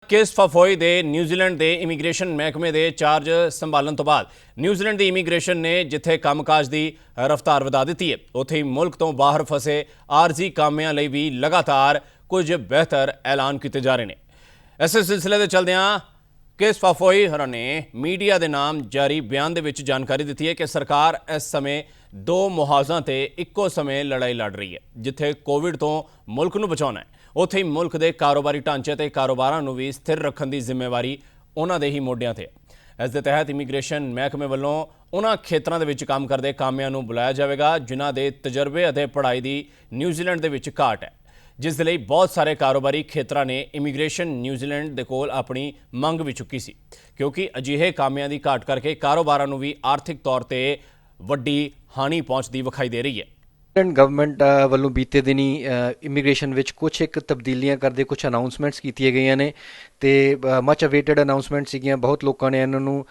Case फफोई दे New Zealand के immigration महकमे के चार्ज संभालन तो बाद न्यूजीलैंड की इमीग्रेशन ने जिथे कामकाज की रफ्तार वधा दी है, उत्थे ही मुल्क तो बाहर फसे आरजी कामिਆਂ ਲਈ भी लगातार कुछ बेहतर ऐलान किए जा रहे हैं। इस सिलसिले के चलदियां केस फफोई होरां ने मीडिया के नाम जारी बयान दे विच जानकारी दी है कि सरकार इस समय दो मुहाज़ां ते इक्को समय लड़ाई लड़ रही है। जिथे कोविड तो मुल्क नूं बचाउणा है, उत्थे ही मुल्क के कारोबारी ढांचे ते कारोबारां नूं भी स्थिर रखण की जिम्मेवारी उन्हां दे ही मोढियां ते है। इस दे तहत इमीग्रेशन महकमे वल्लों उन्हां खेत्रां दे विच काम करदे कामिਆਂ नूं बुलाया जाएगा जिन्हां दे तजर्बे अते पढ़ाई की न्यूजीलैंड दे विच घाट है, जिस दे लई बहुत सारे कारोबारी खेत्रां ने इमीग्रेशन न्यूजीलैंड दे कोल अपनी मंग भी चुकी सी, क्योंकि अजिहे कामिਆਂ ਦੀ घाट करके कारोबारां नूं भी आर्थिक तौर ते वड्डी हानि पहुंचदी विखाई दे रही है। गवर्नमेंट ਵੱਲੋਂ ਬੀਤੇ ਦਿਨੀ ਇਮੀਗ੍ਰੇਸ਼ਨ ਵਿੱਚ ਕੁਝ ਇੱਕ ਤਬਦੀਲੀਆਂ ਕਰਦੇ ਕੁਝ ਅਨਾਉਂਸਮੈਂਟਸ ਕੀਤੀਆਂ ਗਈਆਂ ਨੇ ਤੇ ਮਚ ਅਵੇਟਡ ਅਨਾਉਂਸਮੈਂਟ ਸੀਗੀਆਂ। ਬਹੁਤ ਲੋਕਾਂ ਨੇ ਇਹਨਾਂ ਨੂੰ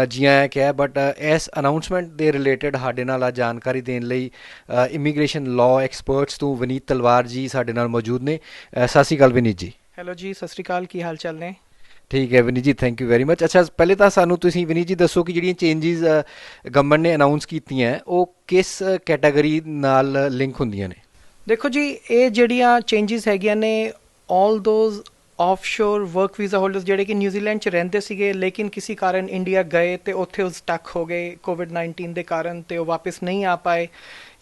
ਜੀ ਆਇਆਂ ਕਿਹਾ, ਬਟ ਇਸ ਅਨਾਉਂਸਮੈਂਟ ਦੇ ਰਿਲੇਟਡ ਸਾਡੇ ਨਾਲ ਆ ਜਾਣਕਾਰੀ ਦੇਣ ਲਈ ਇਮੀਗ੍ਰੇਸ਼ਨ ਲਾਅ ਐਕਸਪਰਟਸ ਤੋਂ ਵਿਨੀਤ ਤਲਵਾਰ ਜੀ ਸਾਡੇ ਨਾਲ ਮੌਜੂਦ ਨੇ। ਸਤਿ ਸ਼੍ਰੀ ਅਕਾਲ ਵਿਨੀਤ ਜੀ। ਹੈਲੋ ਜੀ, ਸਤਿ ਸ਼੍ਰੀ ਅਕਾਲ, ਕੀ ਹਾਲ ਚਾਲ ਨੇ? ਠੀਕ ਹੈ ਵਿਨੀਤ ਜੀ, ਥੈਂਕ ਯੂ ਵੈਰੀ ਮਚ। ਅੱਛਾ, ਪਹਿਲੇ ਤਾਂ ਸਾਨੂੰ ਤੁਸੀਂ ਵਿਨੀਤ ਜੀ ਦੱਸੋ ਕਿ ਜਿਹੜੀਆਂ ਚੇਂਜਿਸ ਗਵਰਨਮੈਂਟ ਨੇ ਅਨਾਊਂਸ ਕੀਤੀਆਂ ਉਹ ਕਿਸ ਕੈਟਾਗਰੀ ਨਾਲ ਲਿੰਕ ਹੁੰਦੀਆਂ ਨੇ? ਦੇਖੋ ਜੀ, ਇਹ ਜਿਹੜੀਆਂ ਚੇਂਜਿਸ ਹੈਗੀਆਂ ਨੇ all those offshore work visa holders ਜਿਹੜੇ ਕਿ ਨਿਊਜ਼ੀਲੈਂਡ 'ਚ ਰਹਿੰਦੇ ਸੀਗੇ ਲੇਕਿਨ ਕਿਸੇ ਕਾਰਨ ਇੰਡੀਆ ਗਏ ਤੇ ਉੱਥੇ ਉਹ ਸਟਕ ਹੋ ਗਏ ਕੋਵਿਡ-19 ਦੇ ਕਾਰਨ ਤੇ ਉਹ ਵਾਪਸ ਨਹੀਂ ਆ ਪਾਏ,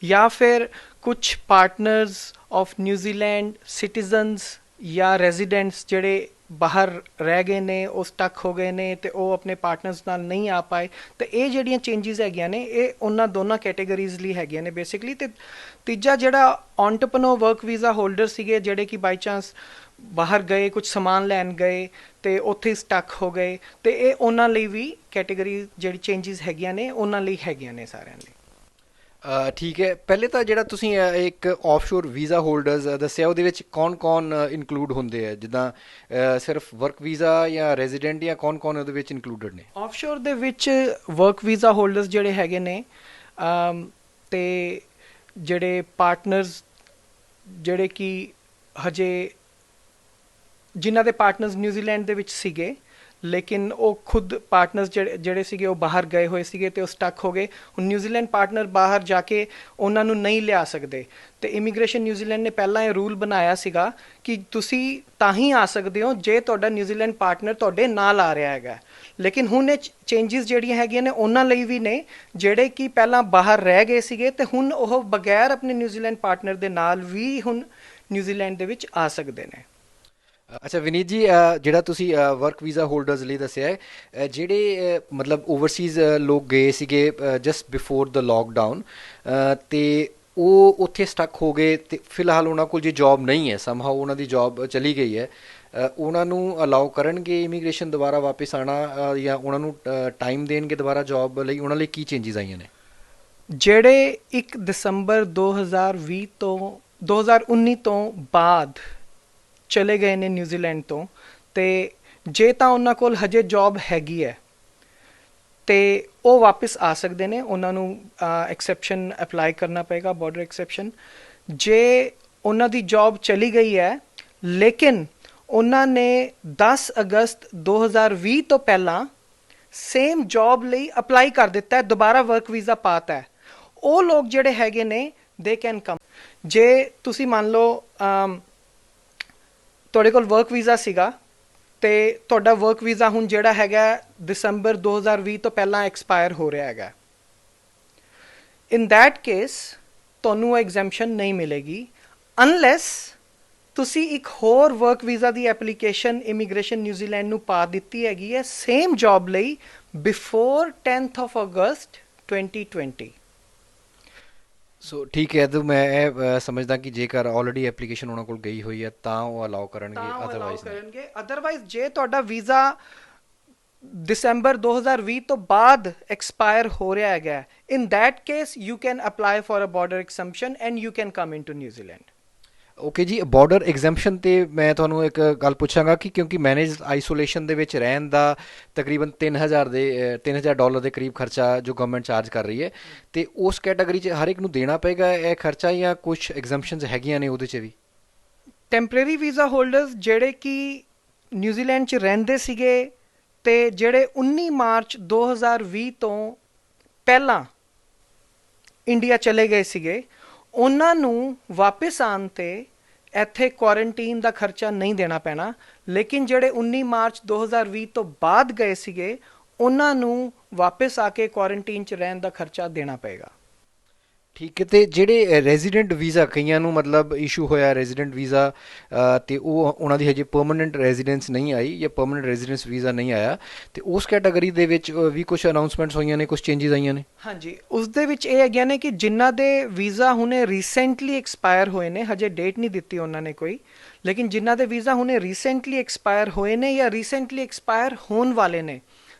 ਜਾਂ ਫਿਰ ਕੁਝ ਪਾਰਟਨਰਸ ਆਫ ਨਿਊਜ਼ੀਲੈਂਡ ਸਿਟੀਜ਼ਨਸ ਜਾਂ ਰੈਜ਼ੀਡੈਂਟਸ ਜਿਹੜੇ ਬਾਹਰ ਰਹਿ ਗਏ ਨੇ, ਉਹ ਸਟਕ ਹੋ ਗਏ ਨੇ ਤੇ ਉਹ ਆਪਣੇ ਪਾਰਟਨਰਸ ਨਾਲ ਨਹੀਂ ਆ ਪਾਏ। ਤੇ ਇਹ ਜਿਹੜੀਆਂ ਚੇਂਜਿਸ ਹੈਗੀਆਂ ਨੇ ਇਹ ਉਹਨਾਂ ਦੋਨਾਂ ਕੈਟੇਗਰੀਜ਼ ਲਈ ਹੈਗੀਆਂ ਨੇ ਬੇਸਿਕਲੀ। ਤੇ ਤੀਜਾ ਜਿਹੜਾ ਐਂਟਰਪ੍ਰੈਨਿਓਰ ਵਰਕ ਵੀਜ਼ਾ ਹੋਲਡਰ ਸੀਗੇ ਜਿਹੜੇ ਕਿ ਬਾਈ ਚਾਂਸ ਬਾਹਰ ਗਏ, ਕੁਝ ਸਮਾਨ ਲੈਣ ਗਏ ਤੇ ਉੱਥੇ ਸਟਕ ਹੋ ਗਏ, ਤੇ ਇਹ ਉਹਨਾਂ ਲਈ ਵੀ ਕੈਟੇਗਰੀ ਜਿਹੜੀ ਚੇਂਜਿਸ ਹੈਗੀਆਂ ਨੇ ਉਹਨਾਂ ਲਈ ਹੈਗੀਆਂ ਨੇ ਸਾਰਿਆਂ ਲਈ। ਠੀਕ ਹੈ, ਪਹਿਲੇ ਤਾਂ ਜਿਹੜਾ ਤੁਸੀਂ ਇੱਕ ਆਫਸ਼ੋਰ ਵੀਜ਼ਾ ਹੋਲਡਰਸ ਦੱਸਿਆ ਉਹਦੇ ਵਿੱਚ ਕੌਣ ਇਨਕਲੂਡ ਹੁੰਦੇ ਆ, ਜਿੱਦਾਂ ਸਿਰਫ ਵਰਕ ਵੀਜ਼ਾ ਜਾਂ ਰੈਜ਼ੀਡੈਂਟ ਜਾਂ ਕੌਣ ਉਹਦੇ ਵਿੱਚ ਇਨਕਲੂਡਡ ਨੇ? ਆਫਸ਼ੋਰ ਦੇ ਵਿੱਚ ਵਰਕ ਵੀਜ਼ਾ ਹੋਲਡਰਸ ਜਿਹੜੇ ਹੈਗੇ ਨੇ ਤੇ ਜਿਹੜੇ ਪਾਰਟਨਰਸ ਜਿਹੜੇ ਕਿ ਹਜੇ ਜਿਨ੍ਹਾਂ ਦੇ ਪਾਰਟਨਰਸ ਨਿਊਜ਼ੀਲੈਂਡ ਦੇ ਵਿੱਚ ਸੀਗੇ ਲੇਕਿਨ ਉਹ ਖੁਦ ਪਾਰਟਨਰਸ ਜਿਹੜੇ ਸੀਗੇ ਉਹ ਬਾਹਰ ਗਏ ਹੋਏ ਸੀਗੇ ਤੇ ਉਹ ਸਟਕ ਹੋ ਗਏ। ਹੁਣ ਨਿਊਜ਼ੀਲੈਂਡ ਪਾਰਟਨਰ ਬਾਹਰ ਜਾ ਕੇ ਉਹਨਾਂ ਨੂੰ ਨਹੀਂ ਲਿਆ ਸਕਦੇ ਤੇ ਇਮੀਗ੍ਰੇਸ਼ਨ ਨਿਊਜ਼ੀਲੈਂਡ ਨੇ ਪਹਿਲਾਂ ਇਹ ਰੂਲ ਬਣਾਇਆ ਸੀਗਾ ਕਿ ਤੁਸੀਂ ਤਾਂ ਹੀ ਆ ਸਕਦੇ ਹੋ ਜੇ ਤੁਹਾਡਾ ਨਿਊਜ਼ੀਲੈਂਡ ਪਾਰਟਨਰ ਤੁਹਾਡੇ ਨਾਲ ਆ ਰਿਹਾ ਹੈਗਾ। ਲੇਕਿਨ ਹੁਣ ਇਹ ਚੇਂਜਿਸ ਜਿਹੜੀਆਂ ਹੈਗੀਆਂ ਨੇ ਉਹਨਾਂ ਲਈ ਵੀ ਨੇ ਜਿਹੜੇ ਕਿ ਪਹਿਲਾਂ ਬਾਹਰ ਰਹਿ ਗਏ ਸੀਗੇ ਤੇ ਹੁਣ ਉਹ ਬਗੈਰ ਆਪਣੇ ਨਿਊਜ਼ੀਲੈਂਡ ਪਾਰਟਨਰ ਦੇ ਨਾਲ ਵੀ ਹੁਣ ਨਿਊਜ਼ੀਲੈਂਡ ਦੇ ਵਿੱਚ ਆ ਸਕਦੇ ਨੇ। ਅੱਛਾ ਵਿਨੀਤ ਜੀ, ਜਿਹੜਾ ਤੁਸੀਂ ਵਰਕ ਵੀਜ਼ਾ ਹੋਲਡਰਸ ਲਈ ਦੱਸਿਆ ਹੈ, ਜਿਹੜੇ ਮਤਲਬ ਓਵਰਸੀਜ਼ ਲੋਕ ਗਏ ਸੀਗੇ ਜਸਟ ਬਿਫੋਰ ਦ ਲੋਕਡਾਊਨ ਅਤੇ ਉਹ ਉੱਥੇ ਸਟਕ ਹੋ ਗਏ ਅਤੇ ਫਿਲਹਾਲ ਉਹਨਾਂ ਕੋਲ ਜੇ ਜੋਬ ਨਹੀਂ ਹੈ, ਸਮਹਾਓ ਉਹਨਾਂ ਦੀ ਜੋਬ ਚਲੀ ਗਈ ਹੈ, ਉਹਨਾਂ ਨੂੰ ਅਲਾਓ ਕਰਨਗੇ ਇਮੀਗ੍ਰੇਸ਼ਨ ਦੁਬਾਰਾ ਵਾਪਸ ਆਉਣਾ ਜਾਂ ਉਹਨਾਂ ਨੂੰ ਟਾਈਮ ਦੇਣਗੇ ਦੁਬਾਰਾ ਜੋਬ ਲਈ? ਉਹਨਾਂ ਲਈ ਕੀ ਚੇਂਜਿਸ ਆਈਆਂ ਨੇ? ਜਿਹੜੇ 1 ਦਸੰਬਰ 2019 ਤੋਂ ਬਾਅਦ ਚਲੇ ਗਏ ਨੇ ਨਿਊਜ਼ੀਲੈਂਡ ਤੋਂ, ਤੇ ਜੇ ਤਾਂ ਉਹਨਾਂ ਕੋਲ ਹਜੇ ਜੋਬ ਹੈਗੀ ਹੈ ਤੇ ਉਹ ਵਾਪਸ ਆ ਸਕਦੇ ਨੇ, ਉਹਨਾਂ ਨੂੰ ਐਕਸੈਪਸ਼ਨ ਅਪਲਾਈ ਕਰਨਾ ਪਏਗਾ, ਬਾਰਡਰ ਐਕਸੈਪਸ਼ਨ। ਜੇ ਉਹਨਾਂ ਦੀ ਜੋਬ ਚਲੀ ਗਈ ਹੈ ਲੇਕਿਨ ਉਹਨਾਂ ਨੇ 10 ਅਗਸਤ 2020 ਤੋਂ ਪਹਿਲਾਂ ਸੇਮ ਜੋਬ ਲਈ ਅਪਲਾਈ ਕਰ ਦਿੱਤਾ ਹੈ, ਦੁਬਾਰਾ ਵਰਕ ਵੀਜ਼ਾ ਪਾਤਾ ਹੈ, ਉਹ ਲੋਕ ਜਿਹੜੇ ਹੈਗੇ ਨੇ ਦੇ ਕੈਨ ਕਮ। ਜੇ ਤੁਸੀਂ ਮੰਨ ਲਓ ਤੁਹਾਡੇ ਕੋਲ ਵਰਕ ਵੀਜ਼ਾ ਸੀਗਾ ਤੇ ਤੁਹਾਡਾ ਵਰਕ ਵੀਜ਼ਾ ਹੁਣ ਜਿਹੜਾ ਹੈਗਾ ਦਸੰਬਰ 2020 ਤੋਂ ਪਹਿਲਾਂ ਐਕਸਪਾਇਰ ਹੋ ਰਿਹਾ ਹੈਗਾ, ਇਨ ਦੈਟ ਕੇਸ ਤੁਹਾਨੂੰ ਐਗਜ਼ੈਂਪਸ਼ਨ ਨਹੀਂ ਮਿਲੇਗੀ ਅਨਲੈਸ ਤੁਸੀਂ ਇੱਕ ਹੋਰ ਵਰਕ ਵੀਜ਼ਾ ਦੀ ਐਪਲੀਕੇਸ਼ਨ ਇਮੀਗ੍ਰੇਸ਼ਨ ਨਿਊਜ਼ੀਲੈਂਡ ਨੂੰ ਪਾ ਦਿੱਤੀ ਹੈਗੀ ਹੈ ਸੇਮ ਜੋਬ ਲਈ ਬਿਫੋਰ 10th of August 2020। ਸੋ ਠੀਕ ਹੈ, ਤਾਂ ਮੈਂ ਇਹ ਸਮਝਦਾ ਕਿ ਜੇਕਰ ਆਲਰੇਡੀ ਐਪਲੀਕੇਸ਼ਨ ਉਹਨਾਂ ਕੋਲ ਗਈ ਹੋਈ ਹੈ ਤਾਂ ਉਹ ਅਲਾਓ ਕਰਨਗੇ, ਅਦਰਵਾਈਜ਼ ਜੇ ਤੁਹਾਡਾ ਵੀਜ਼ਾ ਦਸੰਬਰ 2020 ਤੋਂ ਬਾਅਦ ਐਕਸਪਾਇਰ ਹੋ ਰਿਹਾ ਹੈਗਾ, in that case you can apply for a border exemption and you can come into New Zealand. Okay ਜੀ, ਬਾਰਡਰ ਐਗਜ਼ੈਂਪਸ਼ਨ 'ਤੇ ਮੈਂ ਤੁਹਾਨੂੰ ਇੱਕ ਗੱਲ ਪੁੱਛਾਂਗਾ ਕਿ ਕਿਉਂਕਿ ਮੈਨੇਜਡ ਆਈਸੋਲੇਸ਼ਨ ਦੇ ਵਿੱਚ ਰਹਿਣ ਦਾ ਤਕਰੀਬਨ $3,000 ਦੇ ਕਰੀਬ ਖਰਚਾ ਜੋ ਗਵਰਨਮੈਂਟ ਚਾਰਜ ਕਰ ਰਹੀ ਹੈ, ਅਤੇ ਉਸ ਕੈਟਾਗਰੀ 'ਚ ਹਰ ਇੱਕ ਨੂੰ ਦੇਣਾ ਪਏਗਾ ਇਹ ਖਰਚਾ ਜਾਂ ਕੁਛ ਐਗਜ਼ੈਂਪਸ਼ਨਸ ਹੈਗੀਆਂ ਨੇ ਉਹਦੇ 'ਚ ਵੀ? ਟੈਂਪਰੇਰੀ ਵੀਜ਼ਾ ਹੋਲਡਰਸ ਜਿਹੜੇ ਕਿ ਨਿਊਜ਼ੀਲੈਂਡ 'ਚ ਰਹਿੰਦੇ ਸੀਗੇ ਤੇ ਜਿਹੜੇ 19 ਮਾਰਚ 2020 ਤੋਂ ਪਹਿਲਾਂ ਇੰਡੀਆ ਚਲੇ ਗਏ ਸੀਗੇ, ਉਹਨਾਂ ਨੂੰ ਵਾਪਸ ਆਉਣ ਤੇ ਇੱਥੇ ਕੁਆਰੰਟੀਨ ਦਾ ਖਰਚਾ ਨਹੀਂ ਦੇਣਾ ਪੈਣਾ। ਲੇਕਿਨ ਜਿਹੜੇ 19 ਮਾਰਚ 2020 ਤੋਂ ਬਾਅਦ ਗਏ ਸੀਗੇ, ਉਹਨਾਂ ਨੂੰ ਵਾਪਸ ਆ ਕੇ ਕੁਆਰੰਟੀਨ 'ਚ ਰਹਿਣ ਦਾ ਖਰਚਾ ਦੇਣਾ ਪਏਗਾ। ਠੀਕ ਹੈ। ਤੇ ਜਿਹੜੇ ਰੈਜ਼ੀਡੈਂਟ ਵੀਜ਼ਾ ਕਈਆਂ ਨੂੰ ਮਤਲਬ ਇਸ਼ੂ ਹੋਇਆ ਰੈਜ਼ੀਡੈਂਟ ਵੀਜ਼ਾ ਤੇ ਉਹ ਉਹਨਾਂ ਦੀ ਹਜੇ ਪਰਮਨੈਂਟ ਰੈਜ਼ੀਡੈਂਸ ਨਹੀਂ ਆਈ ਜਾਂ ਪਰਮਨੈਂਟ ਰੈਜ਼ੀਡੈਂਸ ਵੀਜ਼ਾ ਨਹੀਂ ਆਇਆ, ਤੇ ਉਸ ਕੈਟਾਗਰੀ ਦੇ ਵਿੱਚ ਵੀ ਕੁਝ ਅਨਾਉਂਸਮੈਂਟਸ ਹੋਈਆਂ ਨੇ, ਕੁਝ ਚੇਂਜਸ ਆਈਆਂ ਨੇ? ਹਾਂਜੀ, ਉਸ ਦੇ ਵਿੱਚ ਇਹ ਹੈਗੀਆਂ ਨੇ ਕਿ ਜਿਨ੍ਹਾਂ ਦੇ ਵੀਜ਼ਾ ਹੁਣੇ ਰੀਸੈਂਟਲੀ ਐਕਸਪਾਇਰ ਹੋਏ ਨੇ, ਹਜੇ ਡੇਟ ਨਹੀਂ ਦਿੱਤੀ ਉਹਨਾਂ ਨੇ ਕੋਈ, ਲੇਕਿਨ ਜਿਨ੍ਹਾਂ ਦੇ ਵੀਜ਼ਾ ਹੁਣੇ ਰੀਸੈਂਟਲੀ ਐਕਸਪਾਇਰ ਹੋਏ ਨੇ ਜਾਂ ਰੀਸੈਂਟਲੀ ਐਕਸਪਾਇਰ ਹੋਣ ਵਾਲੇ ਨੇ,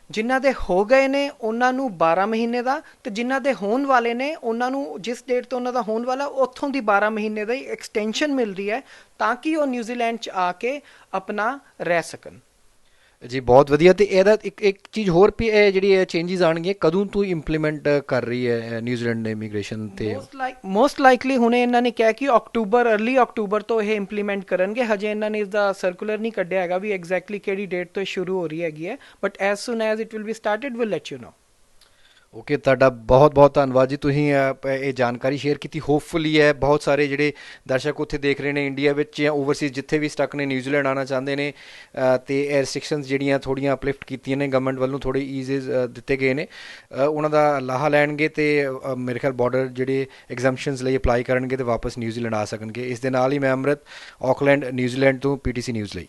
ਜਿਨ੍ਹਾਂ ਦੇ ਹੋ ਗਏ ਨੇ ਉਹਨਾਂ ਨੂੰ 12 ਮਹੀਨੇ ਦਾ, ਤੇ ਜਿਨ੍ਹਾਂ ਦੇ ਹੋਣ ਵਾਲੇ ਨੇ ਉਹਨਾਂ ਨੂੰ ਜਿਸ ਡੇਟ ਤੋਂ ਉਹਨਾਂ ਦਾ ਹੋਣ ਵਾਲਾ ਉੱਥੋਂ ਦੀ 12 ਮਹੀਨੇ ਦਾ ਹੀ ਐਕਸਟੈਂਸ਼ਨ ਮਿਲ ਰਹੀ ਹੈ, ਤਾਂ ਕਿ ਉਹ ਨਿਊਜ਼ੀਲੈਂਡ 'ਚ ਆ ਕੇ ਆਪਣਾ ਰਹਿ ਸਕਣ। ਜੀ ਬਹੁਤ ਵਧੀਆ। ਤੇ ਇਹਦਾ ਇੱਕ ਚੀਜ਼ ਹੋਰ ਵੀ, ਇਹ ਜਿਹੜੀ ਇਹ ਚੇਂਜਸ ਆਉਣਗੀਆਂ ਕਦੋਂ ਤੋਂ ਇੰਪਲੀਮੈਂਟ ਕਰ ਰਹੀ ਹੈ ਨਿਊਜ਼ੀਲੈਂਡ ਨੇ ਇਮੀਗ੍ਰੇਸ਼ਨ? ਤੇ ਮੋਸਟ ਲਾਈਕਲੀ ਹੁਣੇ ਇਹਨਾਂ ਨੇ ਕਿਹਾ ਕਿ ਅਰਲੀ ਅਕਤੂਬਰ ਤੋਂ ਇਹ ਇੰਪਲੀਮੈਂਟ ਕਰਨਗੇ। ਹਜੇ ਇਹਨਾਂ ਨੇ ਇਸ ਦਾ ਸਰਕੂਲਰ ਨਹੀਂ ਕੱਢਿਆ ਹੈਗਾ ਵੀ ਐਗਜ਼ੈਕਟਲੀ ਕਿਹੜੀ ਡੇਟ ਤੋਂ ਸ਼ੁਰੂ ਹੋ ਰਹੀ ਹੈਗੀ ਹੈ, but as soon as it will be started will let you know. Okay, ਤੁਹਾਡਾ ਬਹੁਤ ਬਹੁਤ ਧੰਨਵਾਦ ਜੀ, ਤੁਸੀਂ ਇਹ ਜਾਣਕਾਰੀ ਸ਼ੇਅਰ ਕੀਤੀ। ਹੋਪਫੁਲੀ ਹੈ ਬਹੁਤ ਸਾਰੇ ਜਿਹੜੇ ਦਰਸ਼ਕ ਉੱਥੇ ਦੇਖ ਰਹੇ ਨੇ ਇੰਡੀਆ ਵਿੱਚ ਜਾਂ ਓਵਰਸੀਜ਼ ਜਿੱਥੇ ਵੀ ਸਟਕ ਨੇ, ਨਿਊਜ਼ੀਲੈਂਡ ਆਉਣਾ ਚਾਹੁੰਦੇ ਨੇ, ਤੇ ਇਹ ਰਿਸਟ੍ਰਿਕਸ਼ਨਸ ਜਿਹੜੀਆਂ ਥੋੜ੍ਹੀਆਂ ਅਪਲਿਫਟ ਕੀਤੀਆਂ ਨੇ ਗਵਰਨਮੈਂਟ ਵੱਲੋਂ, ਥੋੜ੍ਹੇ ਈਜ਼ਜ਼ ਦਿੱਤੇ ਗਏ ਨੇ, ਉਹਨਾਂ ਦਾ ਲਾਹਾ ਲੈਣਗੇ ਤੇ ਮੇਰੇ ਖਿਆਲ ਬਾਰਡਰ ਜਿਹੜੇ ਐਗਜ਼ੈਂਪਸ਼ਨਸ ਲਈ ਅਪਲਾਈ ਕਰਨਗੇ ਤੇ ਵਾਪਸ ਨਿਊਜ਼ੀਲੈਂਡ ਆ ਸਕਣਗੇ। ਇਸ ਦੇ ਨਾਲ ਹੀ ਮੈਂ ਅੰਮ੍ਰਿਤ, ਆਕਲੈਂਡ, ਨਿਊਜ਼ੀਲੈਂਡ ਤੋਂ PTC ਨਿਊਜ਼ ਲਈ।